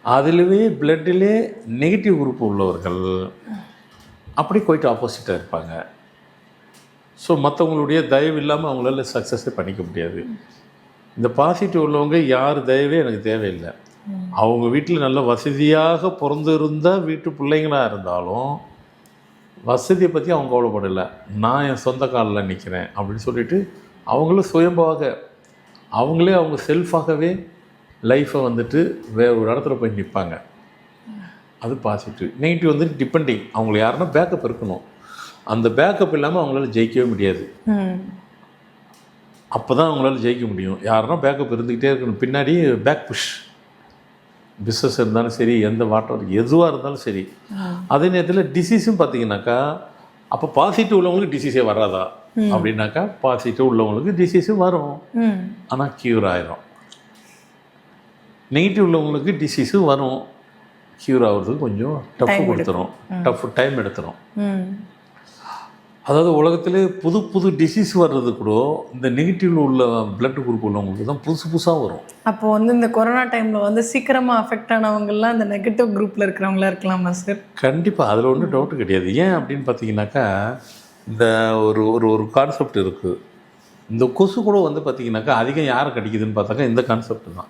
அதிலவே பிளட்டிலே negative group உள்ளவர்கள் அப்படி போயிட்டு ஆப்போசிட்டாக இருப்பாங்க. ஸோ மற்றவங்களுடைய தயவு இல்லாமல் அவங்களால சக்ஸஸே பண்ணிக்க முடியாது. இந்த பாசிட்டிவ் உள்ளவங்க யார் தயவே எனக்கு தேவையில்லை. அவங்க வீட்டில் நல்ல வசதியாக பிறந்திருந்த வீட்டு பிள்ளைங்களாக இருந்தாலும் வசதியை பற்றி அவங்க கவலைப்படலை. நான் என் சொந்த காலில் நிற்கிறேன் அப்படின்னு சொல்லிட்டு அவங்களும் சுயம்பாக அவங்களே அவங்க செல்ஃபாகவே லைஃப்பை வந்துட்டு வேறு ஒரு இடத்துல போய் நிற்பாங்க. அது பாசிட்டிவ். நெகட்டிவ் வந்து டிபெண்டிங். அவங்கள யாருன்னா பேக்கப் இருக்கணும். அந்த பேக்கப் இல்லாமல் அவங்களால ஜெயிக்கவே முடியாது. அப்போ தான் அவங்களால ஜெயிக்க முடியும். யாருன்னா பேக்கப் இருந்துக்கிட்டே இருக்கணும். பின்னாடி பேக் புஷ். பிஸ்னஸ் இருந்தாலும் சரி, எந்த வாட்டர் எதுவாக இருந்தாலும் சரி. அதே நேரத்தில் டிசீஸும் பார்த்தீங்கன்னாக்கா, அப்போ பாசிட்டிவ் உள்ளவங்களுக்கு டிசீஸே வராதா அப்படின்னாக்கா, பாசிட்டிவ் உள்ளவங்களுக்கு டிசீஸும் வரும், ஆனால் க்யூர் ஆயிரும். நெகட்டிவ் உள்ளவங்களுக்கு டிசீஸும் வரும், க்யூர் ஆகிறதுக்கு கொஞ்சம் டஃப் டைம் எடுத்துரும். அதாவது உலகத்திலே புது புது டிசீஸ் வர்றது கூட இந்த நெகட்டிவ்ல உள்ள பிளட் குரூப் உள்ளவங்களுக்கு தான் புதுசாக வரும். அப்போது வந்து இந்த கொரோனா டைமில் வந்து சீக்கிரமாக அஃபெக்ட் ஆனவங்கெல்லாம் இந்த நெகட்டிவ் குரூப்பில் இருக்கிறவங்களா இருக்கலாமா சார்? கண்டிப்பாக, அதில் ஒன்றும் டவுட்டு கிடையாது. ஏன் அப்படின்னு பார்த்தீங்கன்னாக்கா, இந்த ஒரு ஒரு ஒரு கான்செப்ட் இருக்குது. இந்த கொசு கூட வந்து பார்த்தீங்கன்னாக்கா அதிகம் யாரை கடிக்குதுன்னு பார்த்தாக்கா இந்த கான்செப்ட் தான்.